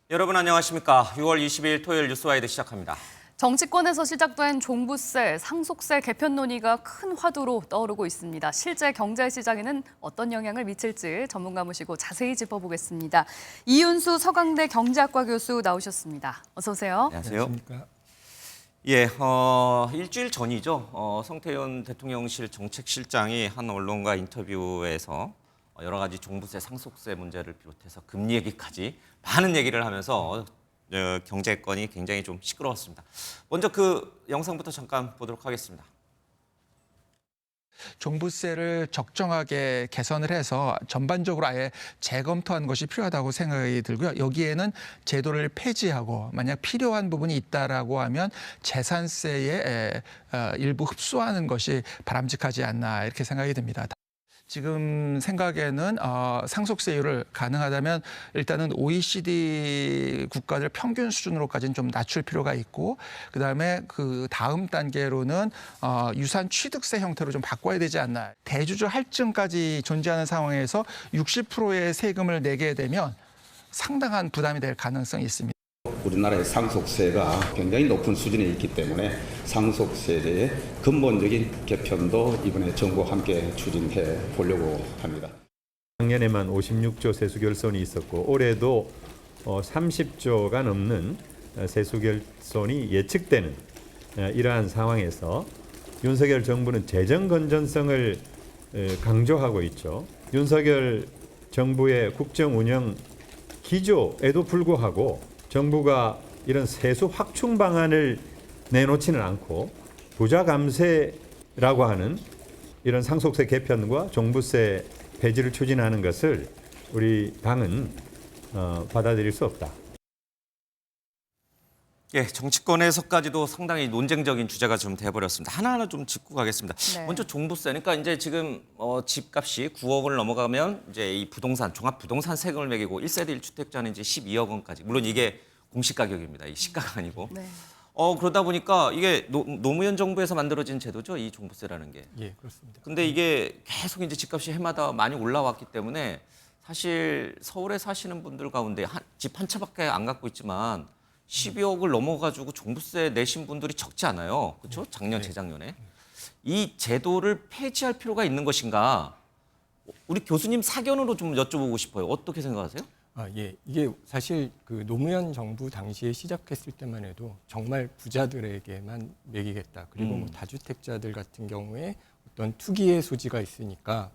여러분 안녕하십니까. 6월 22일 토요일 뉴스와이드 시작합니다. 정치권에서 시작된 종부세, 상속세 개편 논의가 큰 화두로 떠오르고 있습니다. 실제 경제 시장에는 어떤 영향을 미칠지 전문가 모시고 자세히 짚어보겠습니다. 이윤수 서강대 경제학과 교수 나오셨습니다. 어서 오세요. 안녕하세요. 안녕하십니까. 예, 일주일 전이죠. 성태현 대통령실 정책실장이 한 언론과 인터뷰에서 여러 가지 종부세, 상속세 문제를 비롯해서 금리 얘기까지 많은 얘기를 하면서 경제권이 굉장히 좀 시끄러웠습니다. 먼저 그 영상부터 잠깐 보도록 하겠습니다. 종부세를 적정하게 개선을 해서 전반적으로 아예 재검토하는 것이 필요하다고 생각이 들고요. 여기에는 제도를 폐지하고 만약 필요한 부분이 있다라고 하면 재산세의 일부 흡수하는 것이 바람직하지 않나 이렇게 생각이 듭니다. 지금 생각에는 상속세율을 가능하다면 일단은 OECD 국가들 평균 수준으로까지는 좀 낮출 필요가 있고 그다음에 그 다음 단계로는 유산 취득세 형태로 좀 바꿔야 되지 않나. 대주주 할증까지 존재하는 상황에서 60%의 세금을 내게 되면 상당한 부담이 될 가능성이 있습니다. 우리나라의 상속세가 굉장히 높은 수준에 있기 때문에 상속세제의 근본적인 개편도 이번에 정부와 함께 추진해 보려고 합니다. 작년에만 56조 세수 결손이 있었고 올해도 30조가 넘는 세수 결손이 예측되는 이러한 상황에서 윤석열 정부는 재정 건전성을 강조하고 있죠. 윤석열 정부의 국정 운영 기조에도 불구하고 정부가 이런 세수 확충 방안을 내놓지는 않고 부자 감세라고 하는 이런 상속세 개편과 종부세 폐지를 추진하는 것을 우리 당은 받아들일 수 없다. 예, 정치권에서까지도 상당히 논쟁적인 주제가 좀 돼버렸습니다. 하나하나 좀 짚고 가겠습니다. 네. 먼저 종부세. 그러니까 이제 지금 집값이 9억을 넘어가면 이제 이 부동산 종합 부동산 세금을 매기고 1세대 1주택자는 이제 12억 원까지. 물론 이게 공시 가격입니다. 이 시가가 아니고. 네. 그러다 보니까 이게 노무현 정부에서 만들어진 제도죠. 이 종부세라는 게. 예, 그렇습니다. 근데 이게 계속 이제 집값이 해마다 많이 올라왔기 때문에 사실 서울에 사시는 분들 가운데 집 한 채밖에 안 갖고 있지만 12억을 넘어가지고 종부세 내신 분들이 적지 않아요. 그렇죠? 작년, 재작년에. 이 제도를 폐지할 필요가 있는 것인가? 우리 교수님 사견으로 좀 여쭤보고 싶어요. 어떻게 생각하세요? 예. 이게 사실 그 노무현 정부 당시에 시작했을 때만 해도 정말 부자들에게만 매기겠다. 그리고 뭐 다주택자들 같은 경우에 어떤 투기의 소지가 있으니까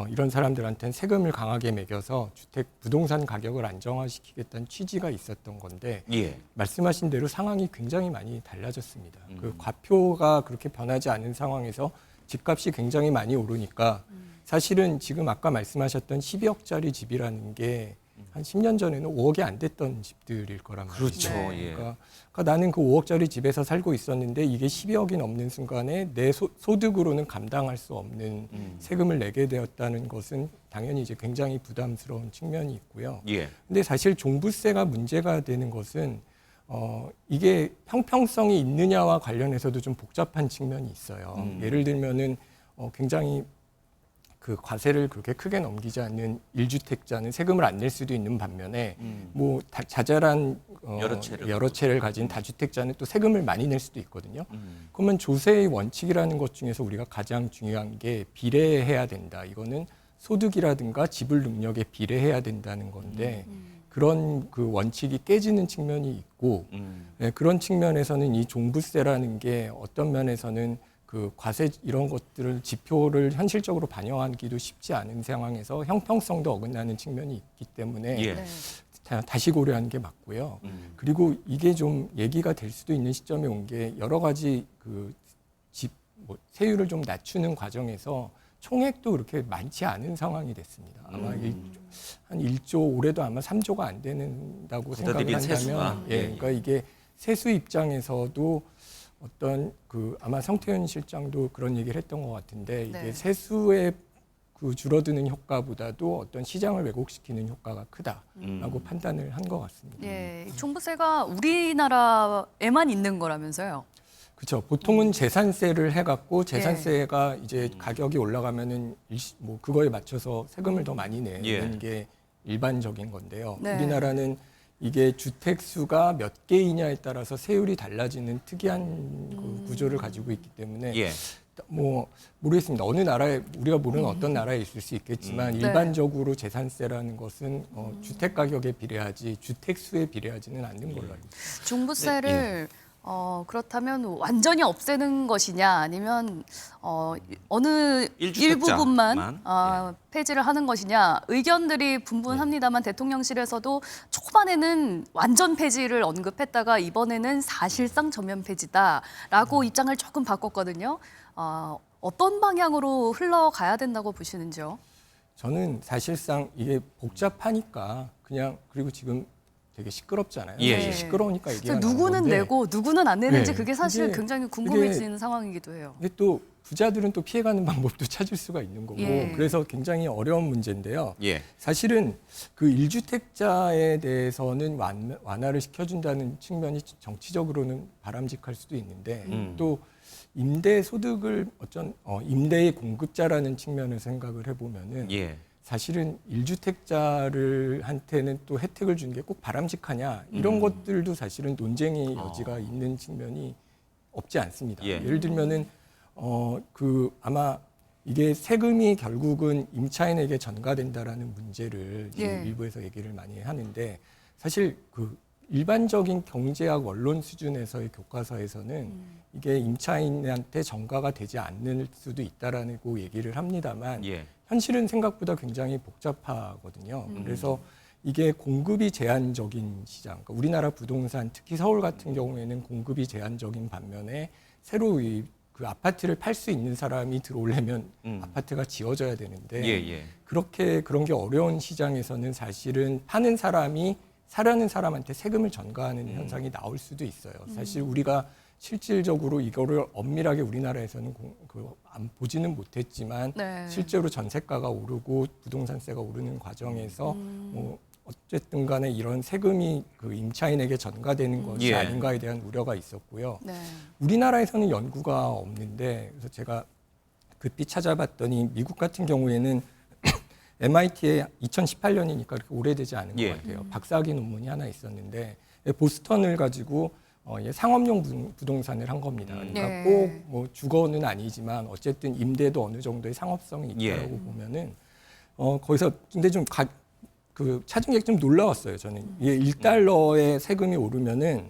이런 사람들한테는 세금을 강하게 매겨서 주택 부동산 가격을 안정화시키겠다는 취지가 있었던 건데 예. 말씀하신 대로 상황이 굉장히 많이 달라졌습니다. 그 과표가 그렇게 변하지 않은 상황에서 집값이 굉장히 많이 오르니까 사실은 지금 아까 말씀하셨던 12억짜리 집이라는 게 한 10년 전에는 5억이 안 됐던 집들일 거란 말이죠. 그렇죠. 예. 그러니까 나는 그 5억짜리 집에서 살고 있었는데 이게 12억이 넘는 순간에 내 소득으로는 감당할 수 없는 세금을 내게 되었다는 것은 당연히 이제 굉장히 부담스러운 측면이 있고요. 예. 근데 사실 종부세가 문제가 되는 것은 이게 형평성이 있느냐와 관련해서도 좀 복잡한 측면이 있어요. 예를 들면은 굉장히 그 과세를 그렇게 크게 넘기지 않는 1주택자는 세금을 안 낼 수도 있는 반면에 뭐 자잘한 여러 채를 가진 다주택자는 또 세금을 많이 낼 수도 있거든요. 그러면 조세의 원칙이라는 것 중에서 우리가 가장 중요한 게 비례해야 된다. 이거는 소득이라든가 지불 능력에 비례해야 된다는 건데 그런 그 원칙이 깨지는 측면이 있고 네, 그런 측면에서는 이 종부세라는 게 어떤 면에서는 그 과세 이런 것들을 지표를 현실적으로 반영하기도 쉽지 않은 상황에서 형평성도 어긋나는 측면이 있기 때문에 예. 네. 다시 고려하는 게 맞고요. 그리고 이게 좀 얘기가 될 수도 있는 시점에 온 게 여러 가지 그 세율을 좀 낮추는 과정에서 총액도 그렇게 많지 않은 상황이 됐습니다. 아마 한 1조 올해도 아마 3조가 안 된다고 생각을 받아들인 한다면 세수가. 예, 그러니까 이게 세수 입장에서도 어떤 그 아마 성태현 실장도 그런 얘기를 했던 것 같은데 이게 네. 세수의 그 줄어드는 효과보다도 어떤 시장을 왜곡시키는 효과가 크다라고 판단을 한 것 같습니다. 예, 종부세가 우리나라에만 있는 거라면서요? 그렇죠. 보통은 재산세를 해갖고 재산세가 이제 가격이 올라가면은 뭐 그거에 맞춰서 세금을 더 많이 내는 예. 게 일반적인 건데요. 네. 우리나라는 이게 주택 수가 몇 개이냐에 따라서 세율이 달라지는 특이한 그 구조를 가지고 있기 때문에 예. 뭐 모르겠습니다. 어느 나라에 우리가 모르는 어떤 나라에 있을 수 있겠지만 네. 일반적으로 재산세라는 것은 주택 가격에 비례하지 주택 수에 비례하지는 않는 걸로 알고 있습니다. 종부세를 그렇다면 완전히 없애는 것이냐 아니면 어느 일부분만 일주택자만, 폐지를 하는 것이냐 의견들이 분분합니다만 대통령실에서도 초반에는 완전 폐지를 언급했다가 이번에는 사실상 전면 폐지다라고 입장을 조금 바꿨거든요. 어떤 방향으로 흘러가야 된다고 보시는지요? 저는 사실상 이게 복잡하니까 그냥 그리고 지금 되게 시끄럽잖아요. 예, 예. 시끄러우니까 얘기가 그래서 누구는 나오는데 내고 누구는 안 내는지 네. 그게 사실 이게- 굉장히 궁금해지는 상황이기도 해요. 이게 또 부자들은 또 피해가는 방법도 찾을 수가 있는 거고 예. 그래서 굉장히 어려운 문제인데요. 예. 사실은 그 1주택자에 대해서는 완화를 시켜준다는 측면이 정치적으로는 바람직할 수도 있는데 또 임대 소득을 임대의 공급자라는 측면을 생각을 해보면은 예. 사실은 1주택자한테는 또 혜택을 주는 게 꼭 바람직하냐 이런 것들도 사실은 논쟁의 여지가 있는 측면이 없지 않습니다. 예. 예를 들면은 아마 이게 세금이 결국은 임차인에게 전가된다라는 문제를 이제 예. 일부에서 얘기를 많이 하는데 사실 그 일반적인 경제학 원론 수준에서의 교과서에서는 이게 임차인한테 전가가 되지 않을 수도 있다라고 얘기를 합니다만 예. 현실은 생각보다 굉장히 복잡하거든요. 그래서 이게 공급이 제한적인 시장, 그러니까 우리나라 부동산, 특히 서울 같은 경우에는 공급이 제한적인 반면에 새로 그 아파트를 팔 수 있는 사람이 들어오려면 아파트가 지어져야 되는데 예. 그런 게 어려운 시장에서는 사실은 파는 사람이 사려는 사람한테 세금을 전가하는 현상이 나올 수도 있어요. 사실 우리가 실질적으로 이거를 엄밀하게 우리나라에서는 안 보지는 못했지만 네. 실제로 전세가가 오르고 부동산세가 오르는 과정에서 뭐 어쨌든 간에 이런 세금이 그 임차인에게 전가되는 것이 예. 아닌가에 대한 우려가 있었고요. 네. 우리나라에서는 연구가 없는데 그래서 제가 급히 찾아봤더니 미국 같은 경우에는 MIT에 2018년이니까 그렇게 오래되지 않은 예. 것 같아요. 박사학위 논문이 하나 있었는데 보스턴을 가지고 상업용 부동산을 한 겁니다. 그러니까 네. 꼭 뭐 주거는 아니지만 어쨌든 임대도 어느 정도의 상업성이 있다고 예. 보면은 거기서 근데 좀 찾은 게 좀 놀라웠어요. 저는 이게 1달러의 세금이 오르면은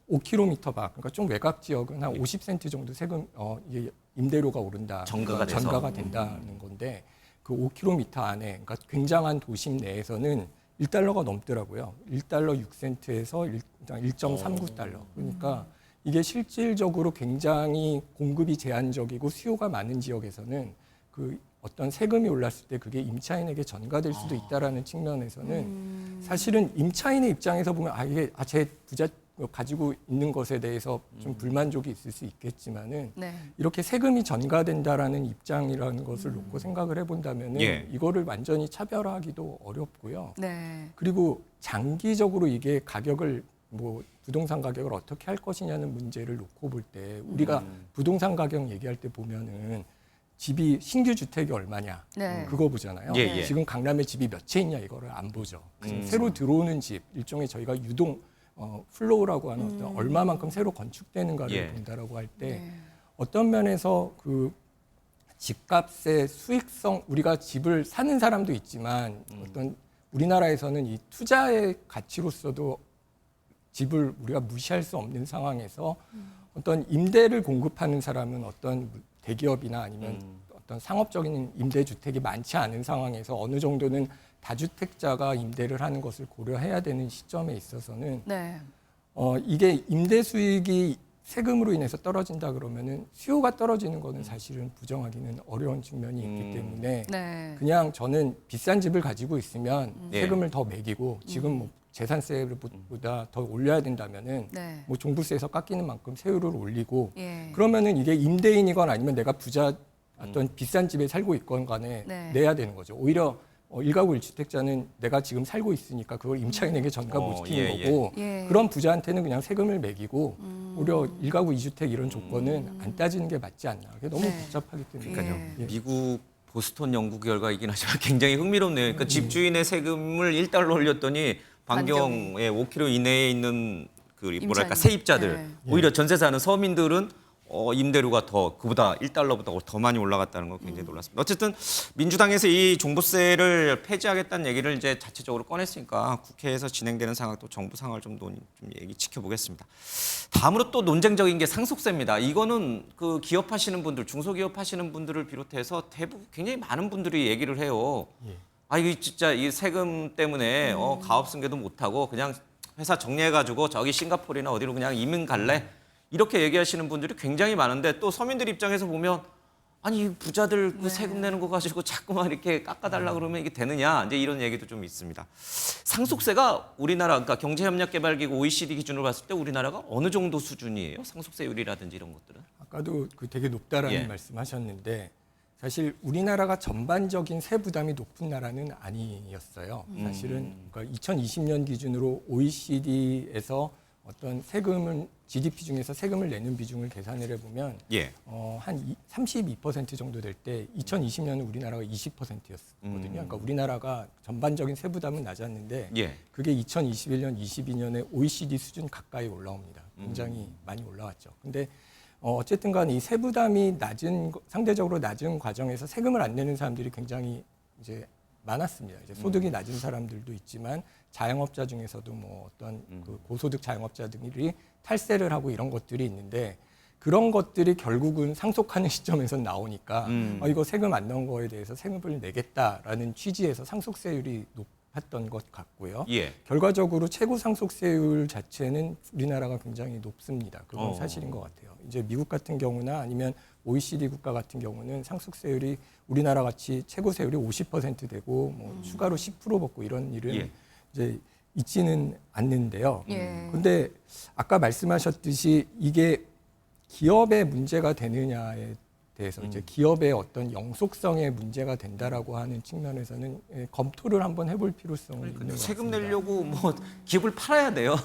5km 밖, 그러니까 좀 외곽 지역은 한 50센트 정도 세금 이게 임대료가 오른다, 전가가 돼서. 전가가 된다는 건데 그 5km 안에, 그러니까 굉장한 도심 내에서는 1달러가 넘더라고요. 1달러 6센트에서 1.39달러. 그러니까 이게 실질적으로 굉장히 공급이 제한적이고 수요가 많은 지역에서는 그 어떤 세금이 올랐을 때 그게 임차인에게 전가될 수도 있다라는 측면에서는 사실은 임차인의 입장에서 보면 이게 제 부자 가지고 있는 것에 대해서 좀 불만족이 있을 수 있겠지만은 네. 이렇게 세금이 전가된다라는 입장이라는 것을 놓고 생각을 해본다면은 예. 이거를 완전히 차별화하기도 어렵고요. 네. 그리고 장기적으로 이게 가격을 뭐 부동산 가격을 어떻게 할 것이냐는 문제를 놓고 볼 때 우리가 부동산 가격 얘기할 때 보면은 집이 신규 주택이 얼마냐 네. 그거 보잖아요. 예. 지금 강남에 집이 몇 채 있냐 이거를 안 보죠. 새로 들어오는 집 일종의 저희가 유동 플로우라고 하는 어떤 얼마만큼 새로 건축되는가를 예. 본다라고 할 때 네. 어떤 면에서 그 집값의 수익성 우리가 집을 사는 사람도 있지만 어떤 우리나라에서는 이 투자의 가치로서도 집을 우리가 무시할 수 없는 상황에서 어떤 임대를 공급하는 사람은 어떤 대기업이나 아니면 어떤 상업적인 임대주택이 많지 않은 상황에서 어느 정도는 다주택자가 임대를 하는 것을 고려해야 되는 시점에 있어서는 네. 이게 임대 수익이 세금으로 인해서 떨어진다 그러면은 수요가 떨어지는 거는 사실은 부정하기는 어려운 측면이 있기 때문에 네. 그냥 저는 비싼 집을 가지고 있으면 예. 세금을 더 매기고 지금 뭐 재산세보다 더 올려야 된다면은 네. 뭐 종부세에서 깎이는 만큼 세율을 올리고 예. 그러면은 이게 임대인이건 아니면 내가 부자 어떤 비싼 집에 살고 있건 간에 네. 내야 되는 거죠. 오히려 1가구 1주택자는 내가 지금 살고 있으니까 그걸 임차인에게 전가 못 시키는 예. 거고 예. 그런 부자한테는 그냥 세금을 매기고 오히려 1가구 2주택 이런 조건은 안 따지는 게 맞지 않나. 그게 너무 네. 복잡하기 때문에. 그러니까요. 예. 미국 보스턴 연구 결과이긴 하지만 굉장히 흥미롭네요. 그러니까 집주인의 세금을 1달러 올렸더니 반경에 5km 이내에 있는 그 뭐랄까 임차인. 세입자들 네. 오히려 전세 사는 서민들은 임대료가 더 그보다 1달러보다 더 많이 올라갔다는 거 굉장히 놀랐습니다. 어쨌든 민주당에서 이 종부세를 폐지하겠다는 얘기를 이제 자체적으로 꺼냈으니까 국회에서 진행되는 상황 또 정부 상황을 좀 얘기 지켜보겠습니다. 다음으로 또 논쟁적인 게 상속세입니다. 이거는 그 기업하시는 분들, 중소기업 하시는 분들을 비롯해서 대부분 굉장히 많은 분들이 얘기를 해요. 아 이게 진짜 이 세금 때문에 가업 승계도 못 하고 그냥 회사 정리해가지고 저기 싱가포르나 어디로 그냥 이민 갈래? 이렇게 얘기하시는 분들이 굉장히 많은데 또 서민들 입장에서 보면 아니 부자들 그 세금 내는 거 가지고 자꾸만 이렇게 깎아달라 그러면 이게 되느냐 이제 이런 얘기도 좀 있습니다. 상속세가 우리나라 그러니까 경제협력개발기구 OECD 기준으로 봤을 때 우리나라가 어느 정도 수준이에요? 상속세율이라든지 이런 것들은? 아까도 그 되게 높다라는 예. 말씀하셨는데 사실 우리나라가 전반적인 세 부담이 높은 나라는 아니었어요. 사실은 그러니까 2020년 기준으로 OECD에서 어떤 세금은 GDP 중에서 세금을 내는 비중을 계산을 해보면 예. 한 32% 정도 될 때 2020년은 우리나라가 20%였거든요. 그러니까 우리나라가 전반적인 세부담은 낮았는데 예. 그게 2021년, 22년에 OECD 수준 가까이 올라옵니다. 굉장히 많이 올라왔죠. 근데 어쨌든 간에 이 세부담이 상대적으로 낮은 과정에서 세금을 안 내는 사람들이 굉장히 이제 많았습니다. 이제 소득이 낮은 사람들도 있지만 자영업자 중에서도 뭐 어떤 그 고소득 자영업자들이 탈세를 하고 이런 것들이 있는데 그런 것들이 결국은 상속하는 시점에서 나오니까 이거 세금 안 넣은 거에 대해서 세금을 내겠다라는 취지에서 상속세율이 높았던 것 같고요. 예. 결과적으로 최고 상속세율 자체는 우리나라가 굉장히 높습니다. 그건 사실인 것 같아요. 이제 미국 같은 경우나 아니면 OECD 국가 같은 경우는 상속세율이 우리나라 같이 최고 세율이 50% 되고 뭐 추가로 10% 받고 이런 일은 예. 이제 있지는 않는데요. 예. 근데 아까 말씀하셨듯이 이게 기업의 문제가 되느냐에 대해서 이제 기업의 어떤 영속성에 문제가 된다라고 하는 측면에서는 검토를 한번 해볼 필요성이 있는 것 같습니다. 세금 내려고 뭐 기업을 팔아야 돼요.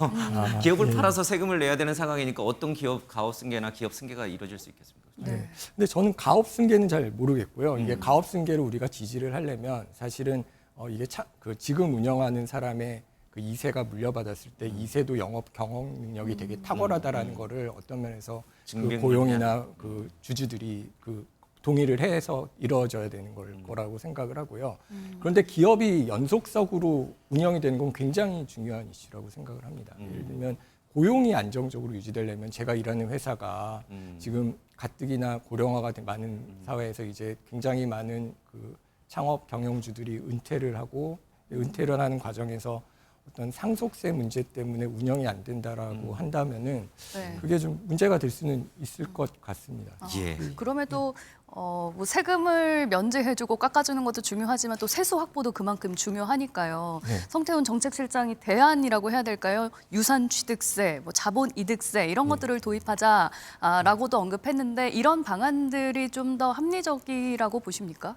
기업을 팔아서 세금을 내야 되는 상황이니까 어떤 기업 가업 승계나 기업 승계가 이루어질 수 있겠습니까? 네. 근데 저는 가업 승계는 잘 모르겠고요. 이게 가업 승계를 우리가 지지를 하려면 사실은 이게 그 지금 운영하는 사람의 그 2세가 물려받았을 때 2세도 영업 경영 능력이 되게 탁월하다라는 거를 어떤 면에서 그 증명이냐. 고용이나 그 주주들이 그 동의를 해서 이루어져야 되는 거라고 생각을 하고요. 그런데 기업이 연속적으로 운영이 되는 건 굉장히 중요한 이슈라고 생각을 합니다. 예를 들면 고용이 안정적으로 유지되려면 제가 일하는 회사가 지금 가뜩이나 고령화가 된 많은 사회에서 이제 굉장히 많은 그 창업 경영주들이 은퇴를 하고 은퇴를 하는 과정에서 어떤 상속세 문제 때문에 운영이 안 된다라고 한다면은 네. 그게 좀 문제가 될 수는 있을 것 같습니다. 예. 그럼에도 뭐 세금을 면제해주고 깎아주는 것도 중요하지만 또 세수 확보도 그만큼 중요하니까요. 네. 성태훈 정책실장이 대안이라고 해야 될까요? 유산취득세, 뭐 자본이득세 이런 것들을 도입하자라고도 언급했는데 이런 방안들이 좀 더 합리적이라고 보십니까?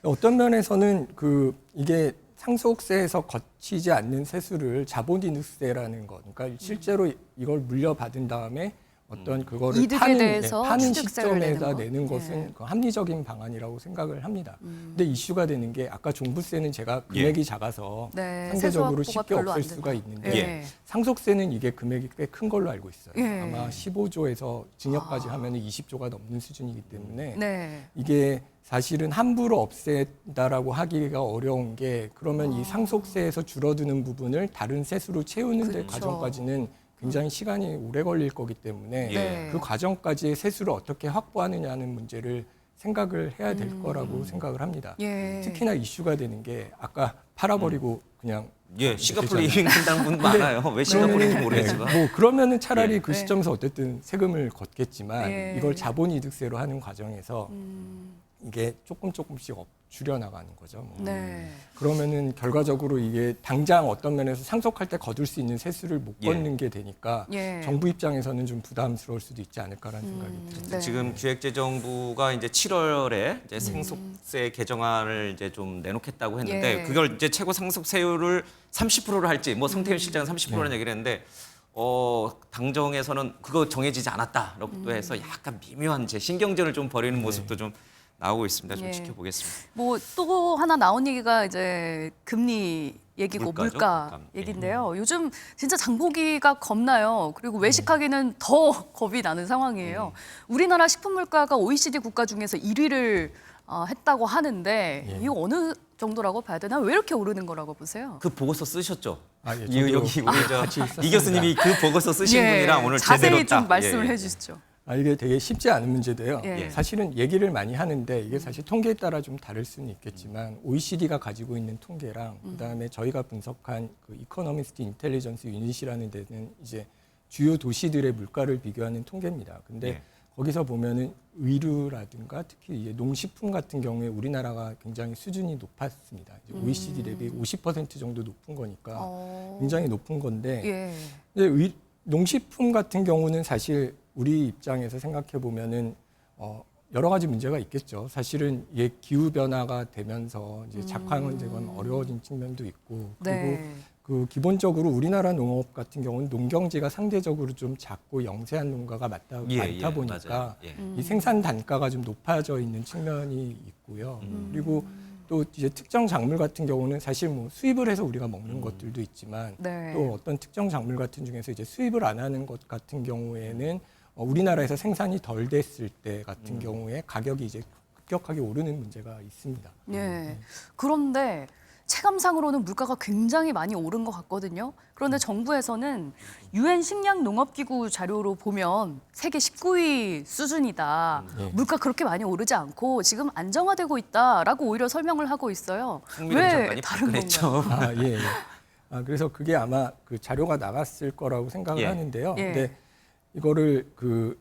어떤 면에서는 이게 상속세에서 거치지 않는 세수를 자본이득세라는 것, 그러니까 실제로 이걸 물려받은 다음에 어떤 그거를 이득에 대해서 파는 취득세를 시점에다 내는 내는 거. 것은 예. 그 합리적인 방안이라고 생각을 합니다. 근데 이슈가 되는 게 아까 종부세는 제가 금액이 작아서 네, 상대적으로 세수 확보가 쉽게 별로 안 없앨 수가 된다. 있는데 예. 상속세는 이게 금액이 꽤 큰 걸로 알고 있어요. 예. 아마 15조에서 징역까지 하면 20조가 넘는 수준이기 때문에 네. 이게 사실은 함부로 없앤다라고 하기가 어려운 게 그러면 이 상속세에서 줄어드는 부분을 다른 세수로 채우는 데 그렇죠. 과정까지는 굉장히 시간이 오래 걸릴 거기 때문에 네. 그 과정까지의 세수를 어떻게 확보하느냐는 문제를 생각을 해야 될 거라고 생각을 합니다. 예. 특히나 이슈가 되는 게 아까 팔아버리고 그냥 예, 싱가포르 됐잖아요. 이민한다는 분 많아요. 왜 싱가포르인지 모르겠지만. 뭐 그러면은 차라리 예. 그 시점에서 어쨌든 세금을 걷겠지만 예. 이걸 자본이득세로 하는 과정에서 이게 조금씩 줄여나가는 거죠. 뭐. 네. 그러면은 결과적으로 이게 당장 어떤 면에서 상속할 때 거둘 수 있는 세수를 못 예. 걷는 게 되니까 예. 정부 입장에서는 좀 부담스러울 수도 있지 않을까라는 생각이 듭니다. 네. 지금 기획재정부가 이제 7월에 이제 상속세 개정안을 이제 좀 내놓겠다고 했는데 예. 그걸 이제 최고 상속세율을 30%로 할지 뭐 성태윤 실장은 30%라는 얘기를 했는데 당정에서는 그거 정해지지 않았다라고 해서 약간 미묘한 제 신경전을 좀 벌이는 모습도 좀 나오고 있습니다. 좀 예. 지켜보겠습니다. 뭐 또 하나 나온 얘기가 이제 금리 얘기고 물가죠, 물가 물가. 얘긴데요. 요즘 진짜 장보기가 겁나요. 그리고 외식하기는 더 겁이 나는 상황이에요. 우리나라 식품 물가가 OECD 국가 중에서 1위를 했다고 하는데 이거 어느 정도라고 봐야 되나? 왜 이렇게 오르는 거라고 보세요? 그 보고서 쓰셨죠? 아, 예, 여기 저도 우리 같이 이 썼습니다. 교수님이 그 보고서 쓰신 분이랑 오늘 자세히 제대로 좀 딱, 말씀을 예, 예. 해주시죠. 이게 되게 쉽지 않은 문제인데요. 예. 사실은 얘기를 많이 하는데 이게 사실 통계에 따라 좀 다를 수는 있겠지만 OECD가 가지고 있는 통계랑 그다음에 저희가 분석한 그 이코노미스트 인텔리전스 유닛이라는 데는 이제 주요 도시들의 물가를 비교하는 통계입니다. 근데 예. 거기서 보면은 의류라든가 특히 이제 농식품 같은 경우에 우리나라가 굉장히 수준이 높았습니다. 이제 OECD 대비 50% 정도 높은 거니까 굉장히 높은 건데 예. 근데 농식품 같은 경우는 사실 우리 입장에서 생각해 보면은 여러 가지 문제가 있겠죠. 사실은 이게 기후 변화가 되면서 이제 작황은 되건 어려워진 측면도 있고 그리고 네. 그 기본적으로 우리나라 농업 같은 경우는 농경지가 상대적으로 좀 작고 영세한 농가가 많다 보니까 맞아요. 예. 이 생산 단가가 좀 높아져 있는 측면이 있고요. 그리고 또 이제 특정 작물 같은 경우는 사실 뭐 수입을 해서 우리가 먹는 것들도 있지만 네. 또 어떤 특정 작물 같은 중에서 이제 수입을 안 하는 것 같은 경우에는 우리나라에서 생산이 덜 됐을 때 같은 경우에 가격이 이제 급격하게 오르는 문제가 있습니다. 예. 그런데 체감상으로는 물가가 굉장히 많이 오른 것 같거든요. 그런데 정부에서는 유엔 식량농업기구 자료로 보면 세계 19위 수준이다. 물가 그렇게 많이 오르지 않고 지금 안정화되고 있다라고 오히려 설명을 하고 있어요. 홍미령 왜 장관이 다른 발끈했죠. 건가요? 예, 예. 그래서 그게 아마 그 자료가 나갔을 거라고 생각을 예. 하는데요. 예. 근데 이거를 그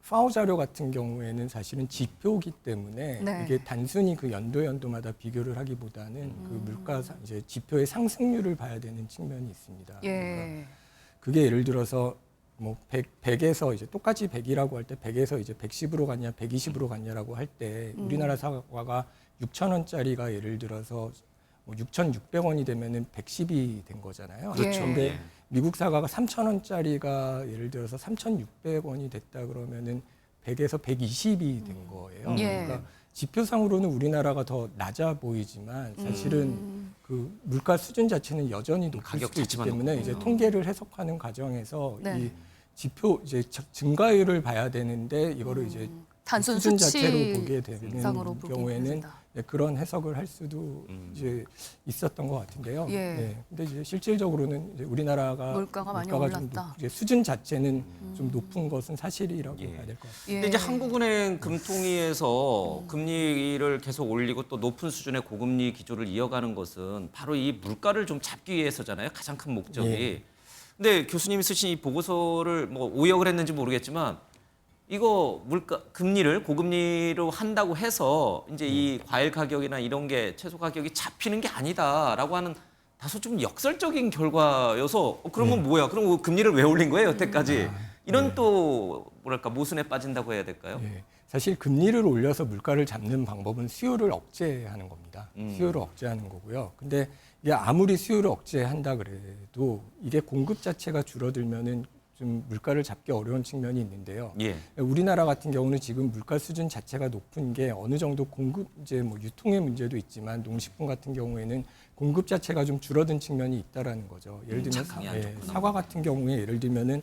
파오 자료 같은 경우에는 사실은 지표이기 때문에 네. 이게 단순히 그 연도마다 비교를 하기보다는 그 물가 이제 지표의 상승률을 봐야 되는 측면이 있습니다. 그러니까 예. 그게 예를 들어서 뭐 100에서 이제 똑같이 100이라고 할 때 100에서 이제 110으로 갔냐 120으로 갔냐라고 할 때 우리나라 사과가 6,000원짜리가 예를 들어서 뭐 6,600원이 되면은 110이 된 거잖아요. 그렇죠. 근데 예. 미국 사과가 3,000원짜리가 예를 들어서 3,600원이 됐다 그러면은 100에서 120이 된 거예요. 예. 그러니까 지표상으로는 우리나라가 더 낮아 보이지만 사실은 그 물가 수준 자체는 여전히 높을 가격 수도 있기 자체만 때문에 높군요. 이제 통계를 해석하는 과정에서 네. 이 지표 이제 증가율을 봐야 되는데 이거를 이제 단순 수준 수치 자체로 보게 되는 상으로 보게 경우에는 된다. 네, 그런 해석을 할 수도 이제 있었던 것 같은데요. 예. 네, 근데 이제 실질적으로는 이제 우리나라가 물가가 많이 좀 올랐다. 이제 수준 자체는 좀 높은 것은 사실이라고 예. 봐야 될 것 같습니다. 예. 근데 이제 한국은행 금통위에서 금리를 계속 올리고 또 높은 수준의 고금리 기조를 이어가는 것은 바로 이 물가를 좀 잡기 위해서잖아요. 가장 큰 목적이. 예. 근데 교수님이 쓰신 이 보고서를 뭐 오역을 했는지 모르겠지만 이거 물가 금리를 고금리로 한다고 해서 이제 이 과일 가격이나 이런 게 채소 가격이 잡히는 게 아니다라고 하는 다소 좀 역설적인 결과여서 그러면 뭐야? 그럼 금리를 왜 올린 거예요, 여태까지? 이런 또 뭐랄까 모순에 빠진다고 해야 될까요? 예. 사실 금리를 올려서 물가를 잡는 방법은 수요를 억제하는 겁니다. 수요를 억제하는 거고요. 근데 이게 아무리 수요를 억제한다 그래도 이게 공급 자체가 줄어들면은 좀 물가를 잡기 어려운 측면이 있는데요. 예. 우리나라 같은 경우는 지금 물가 수준 자체가 높은 게 어느 정도 공급 이제 뭐 유통의 문제도 있지만 농식품 같은 경우에는 공급 자체가 좀 줄어든 측면이 있다라는 거죠. 예를 들면 작황이 안 좋구나. 사과 같은 경우에 예를 들면은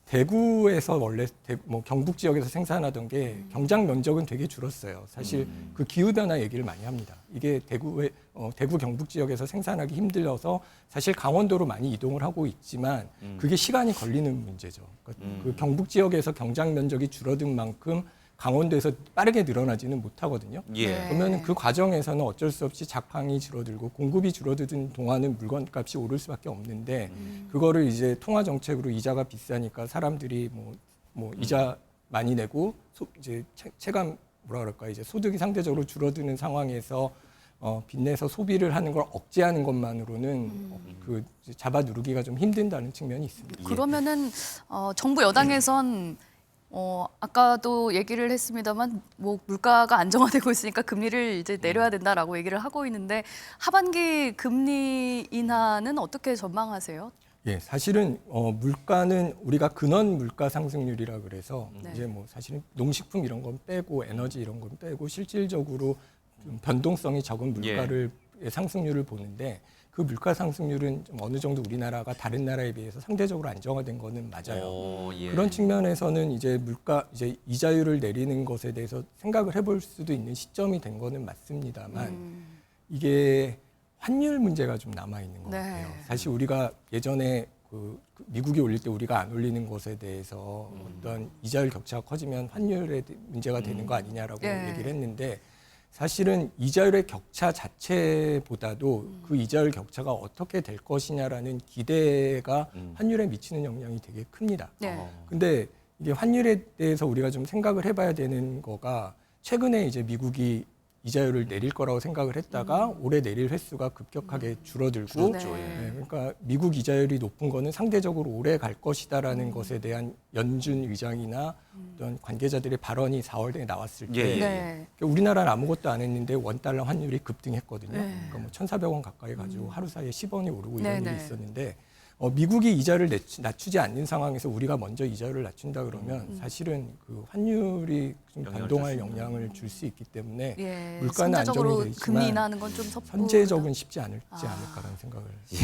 대구에서 원래 뭐 경북 지역에서 생산하던 게 경장 면적은 되게 줄었어요. 사실 그 기후 변화 얘기를 많이 합니다. 이게 대구 경북 지역에서 생산하기 힘들어서 사실 강원도로 많이 이동을 하고 있지만 그게 시간이 걸리는 문제죠. 그러니까 그 경북 지역에서 경장 면적이 줄어든 만큼 강원도에서 빠르게 늘어나지는 못하거든요. 예. 그러면 그 과정에서는 어쩔 수 없이 작황이 줄어들고 공급이 줄어드는 동안은 물건값이 오를 수밖에 없는데 그거를 이제 통화 정책으로 이자가 비싸니까 사람들이 뭐 이자 많이 내고 이제 체감 뭐라 그럴까 이제 소득이 상대적으로 줄어드는 상황에서 빚내서 소비를 하는 걸 억제하는 것만으로는 그 잡아 누르기가 좀 힘든다는 측면이 있습니다. 그러면은 정부 여당에선 아까도 얘기를 했습니다만 뭐 물가가 안정화되고 있으니까 금리를 이제 내려야 된다라고 얘기를 하고 있는데 하반기 금리 인하는 어떻게 전망하세요? 예, 사실은 물가는 우리가 근원 물가 상승률이라 그래서 네. 이제 뭐 사실은 농식품 이런 건 빼고 에너지 이런 건 빼고 실질적으로 좀 변동성이 적은 물가를 상승률을 보는데 그 물가 상승률은 좀 어느 정도 우리나라가 다른 나라에 비해서 상대적으로 안정화된 거는 맞아요. 예. 그런 측면에서는 이제 이제 이자율을 내리는 것에 대해서 생각을 해볼 수도 있는 시점이 된 거는 맞습니다만 이게 환율 문제가 좀 남아 있는 것 네. 같아요. 사실 우리가 예전에 그 미국이 올릴 때 우리가 안 올리는 것에 대해서 어떤 이자율 격차가 커지면 환율에 문제가 되는 거 아니냐라고 예. 얘기를 했는데 사실은 이자율의 격차 자체보다도 그 이자율 격차가 어떻게 될 것이냐라는 기대가 환율에 미치는 영향이 되게 큽니다. 네. 근데 이게 환율에 대해서 우리가 좀 생각을 해봐야 되는 거가 최근에 이제 미국이 이자율을 내릴 거라고 생각을 했다가 올해 내릴 횟수가 급격하게 줄어들고 그렇죠. 네, 그러니까 미국 이자율이 높은 거는 상대적으로 오래 갈 것이다라는 것에 대한 연준 의장이나 어떤 관계자들의 발언이 4월에 나왔을 때 예, 예. 네. 우리나라는 아무것도 안 했는데 원달러 환율이 급등했거든요. 네. 그러니까 뭐 1,400원 가까이 가지고 하루 사이에 10원이 오르고 이런 네, 일이 네. 있었는데 미국이 이자를 낮추지 않는 상황에서 우리가 먼저 이자를 낮춘다 그러면 사실은 그 환율이 좀 영향을 변동할 줄 수 있는. 영향을 줄 수 있기 때문에 예. 물가는 선제적으로 안정이 되지만 금리 인하하는 건 좀 섣부르다. 현재적은 쉽지 않을지 않을까라는 생각을 예,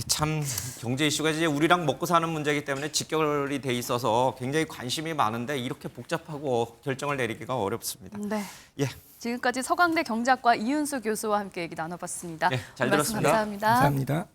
참 경제 이슈가 이제 우리랑 먹고 사는 문제이기 때문에 직결이 돼 있어서 굉장히 관심이 많은데 이렇게 복잡하고 결정을 내리기가 어렵습니다. 네. 예, 지금까지 서강대 경제학과 이윤수 교수와 함께 얘기 나눠봤습니다. 네, 잘 오늘 말씀 들었습니다. 감사합니다. 감사합니다.